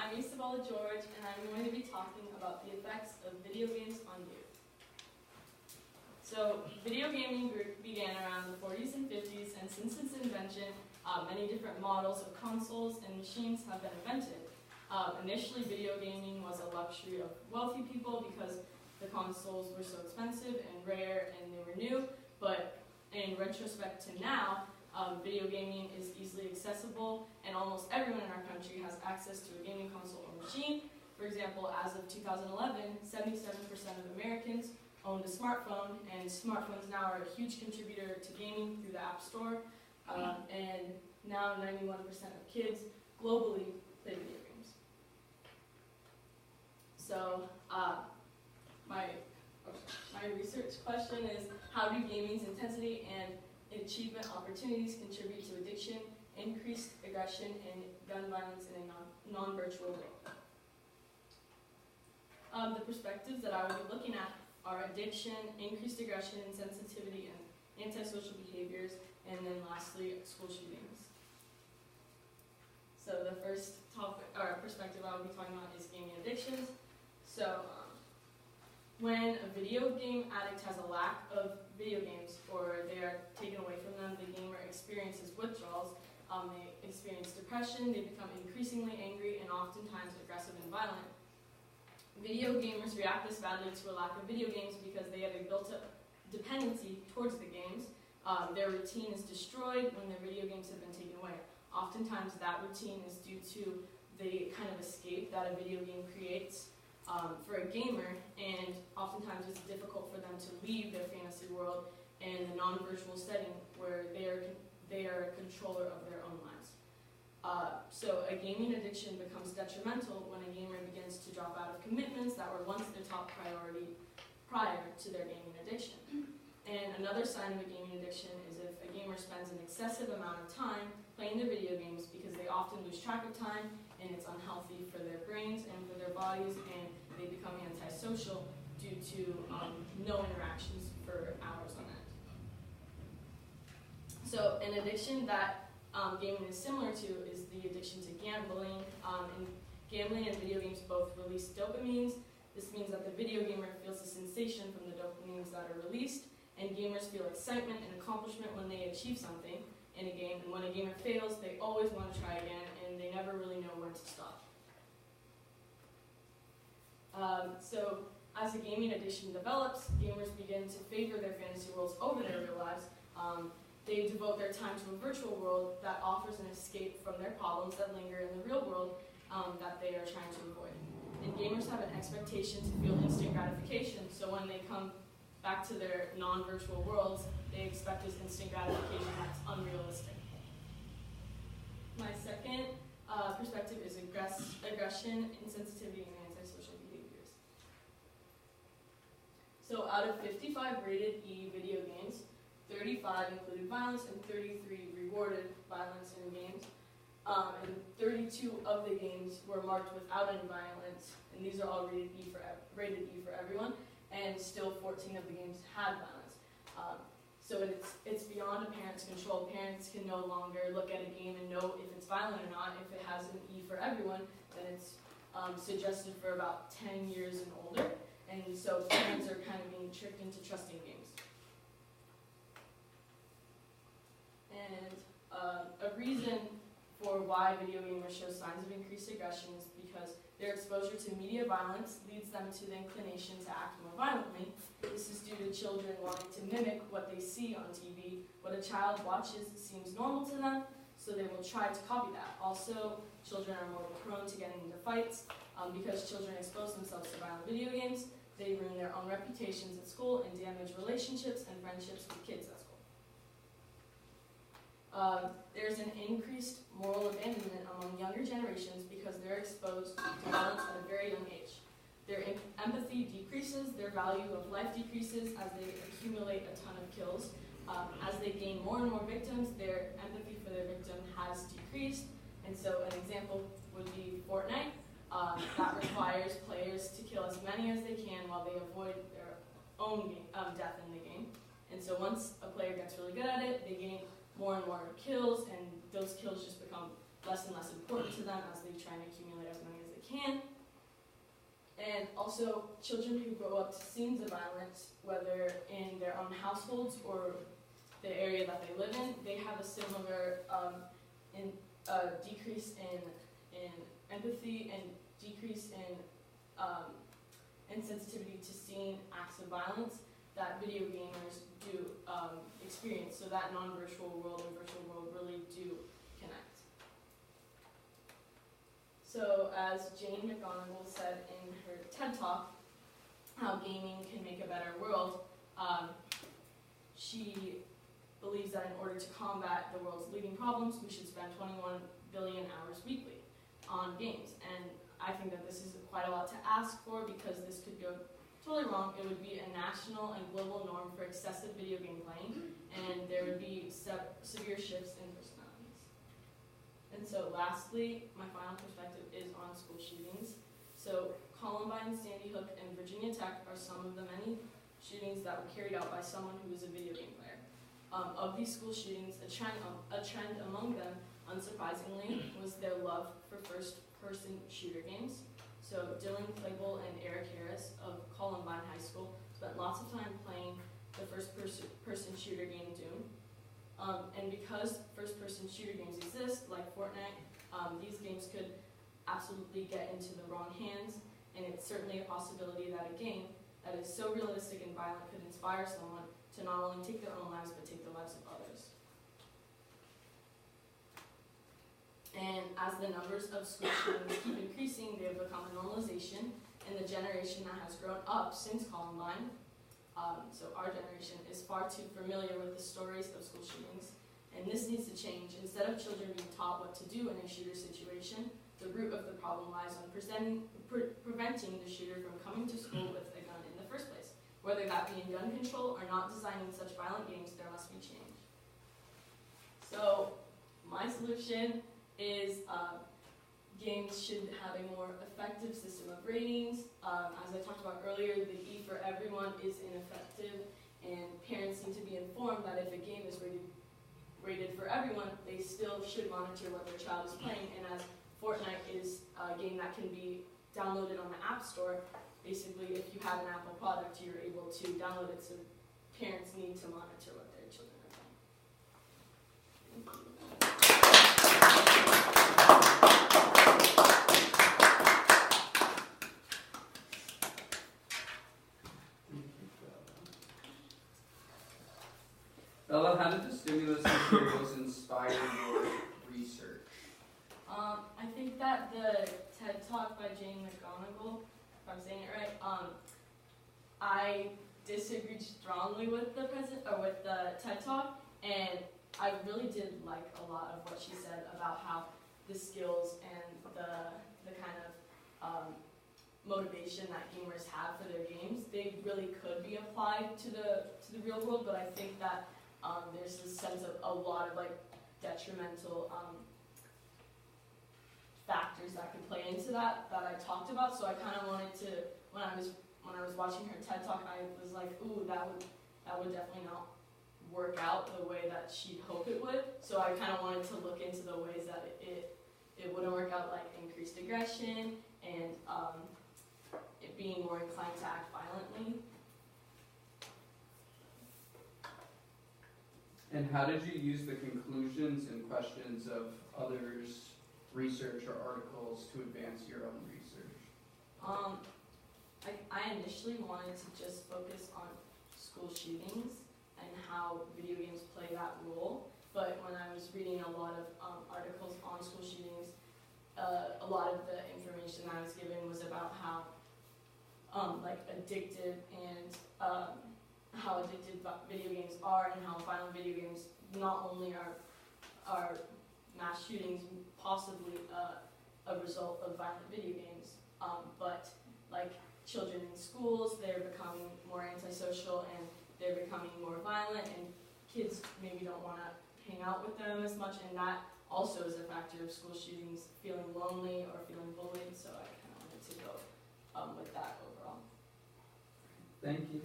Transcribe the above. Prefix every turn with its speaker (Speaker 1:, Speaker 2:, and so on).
Speaker 1: I'm EGeorge, and I'm going to be talking about the effects of video games on youth. So, video gaming began around the 40s and 50s, and since its invention, many different models of consoles and machines have been invented. Initially, video gaming was a luxury of wealthy people because the consoles were so expensive and rare and they were new, but in retrospect to now, video gaming is easily accessible, and almost everyone in our country has access to a gaming console or machine. For example, as of 2011, 77% of Americans owned a smartphone, and smartphones now are a huge contributor to gaming through the App Store, and now 91% of kids globally play video games. So, my research question is, how do gaming's intensity and achievement opportunities contribute to addiction, increased aggression, and gun violence in a non-virtual world? The perspectives that I will be looking at are addiction, increased aggression, insensitivity, and antisocial behaviors, and then lastly, school shootings. So the first topic, or perspective I will be talking about is gaming addictions. So when a video game addict has a lack of video games, or they are taken away from them, the gamer experiences withdrawals, they experience depression, they become increasingly angry, and oftentimes aggressive and violent. Video gamers react this badly to a lack of video games because they have a built-up dependency towards the games. Their routine is destroyed when their video games have been taken away. Oftentimes that routine is due to the kind of escape that a video game creates for a gamer, and oftentimes it's difficult for them to leave their fantasy world in the non-virtual setting where they are a controller of their own lives. So a gaming addiction becomes detrimental when a gamer begins to drop out of commitments that were once their top priority prior to their gaming addiction. And another sign of a gaming addiction is if a gamer spends an excessive amount of time playing their video games because they often lose track of time, and it's unhealthy for their brains and for their bodies, and they become antisocial due to no interactions for hours on end. So an addiction that gaming is similar to is the addiction to gambling. And gambling and video games both release dopamines. This means that the video gamer feels a sensation from the dopamines that are released, and gamers feel excitement and accomplishment when they achieve something in a game, and when a gamer fails, they always want to try again, and they never really know when to stop. So as a gaming addiction develops, gamers begin to favor their fantasy worlds over their real lives. They devote their time to a virtual world that offers an escape from their problems that linger in the real world that they are trying to avoid. And gamers have an expectation to feel instant gratification, so when they come back to their non-virtual worlds, they expect this instant gratification that's unrealistic. My second perspective is aggression, insensitivity, and antisocial behaviors. So out of 55 rated E video games, 35 included violence and 33 rewarded violence in games. And 32 of the games were marked without any violence, and these are all rated E for everyone, and still 14 of the games had violence. So it's beyond a parent's control. Parents can no longer look at a game and know if it's violent or not. If it has an E for everyone, then it's suggested for about 10 years and older, and so parents are kind of being tricked into trusting games. And a reason for why video gamers show signs of increased aggression is because their exposure to media violence leads them to the inclination to act more violently. This is due to children wanting to mimic what they see on TV. What a child watches seems normal to them, so they will try to copy that. Also, children are more prone to getting into fights. Because children expose themselves to violent video games, they ruin their own reputations at school and damage relationships and friendships with kids at school. There's an increased moral abandonment among younger generations because they're exposed to violence at a very young age. Their empathy decreases, their value of life decreases as they accumulate a ton of kills. As they gain more and more victims, their empathy for their victim has decreased. And so an example would be Fortnite. That requires players to kill as many as they can while they avoid their own death in the game. And so once a player gets really good at it, they gain more and more kills, and those kills just become less and less important to them as they try and accumulate as many as they can. And also, children who grow up to scenes of violence, whether in their own households or the area that they live in, they have a similar decrease in empathy and decrease in sensitivity to seeing acts of violence that video gamers do experience. So that non-virtual world and virtual world really do connect. So as Jane McGonigal said in her TED Talk, how gaming can make a better world, she believes that in order to combat the world's leading problems, we should spend 21 billion hours weekly on games. And I think that this is quite a lot to ask for because this could go totally wrong. It would be a national and global norm for excessive video game playing, and there would be severe shifts in personalities. And so lastly, my final perspective is on school shootings. So Columbine, Sandy Hook, and Virginia Tech are some of the many shootings that were carried out by someone who was a video game player. Of these school shootings, a trend among them, unsurprisingly, was their love for first-person shooter games. So Dylan Klebold and Eric Harris of Columbine High School spent lots of time playing the first-person shooter game Doom. And because first-person shooter games exist, like Fortnite, these games could absolutely get into the wrong hands, and it's certainly a possibility that a game that is so realistic and violent could inspire someone to not only take their own lives, but take the lives of others. And as the numbers of school shootings keep increasing, they have become a normalization in the generation that has grown up since Columbine. So our generation is far too familiar with the stories of school shootings, and this needs to change. Instead of children being taught what to do in a shooter situation, the root of the problem lies on preventing the shooter from coming to school with a gun in the first place. Whether that be in gun control or not designing such violent games, there must be change. So my solution is games should have a more effective system of ratings. As I talked about earlier, the E for everyone is ineffective, and parents need to be informed that if a game is rated for everyone, they still should monitor what their child is playing. And as Fortnite is a game that can be downloaded on the App Store, basically if you have an Apple product, you're able to download it, so parents need to monitor what their children are playing.
Speaker 2: Bella, how did the stimulus materials inspire your research?
Speaker 1: I think that the TED Talk by Jane McGonigal, if I'm saying it right, I disagreed strongly with the TED Talk, and I really did like a lot of what she said about how the skills and the kind of motivation that gamers have for their games, they really could be applied to the real world, but I think that there's this sense of a lot of detrimental factors that could play into that I talked about. So I kind of wanted to, when I was watching her TED Talk, I was like, ooh, that would definitely not work out the way that she'd hope it would. So I kind of wanted to look into the ways that it wouldn't work out, like increased aggression and it being more inclined to act violently.
Speaker 2: And how did you use the conclusions and questions of others' research or articles to advance your own research?
Speaker 1: I initially wanted to just focus on school shootings and how video games play that role, but when I was reading a lot of articles on school shootings, a lot of the information I was given was about how addictive and how addicted video games are, and how violent video games not only are mass shootings, possibly a result of violent video games, but like children in schools, they're becoming more antisocial and they're becoming more violent, and kids maybe don't want to hang out with them as much, and that also is a factor of school shootings, feeling lonely or feeling bullied, so I kind of wanted to go with that overall.
Speaker 2: Thank you.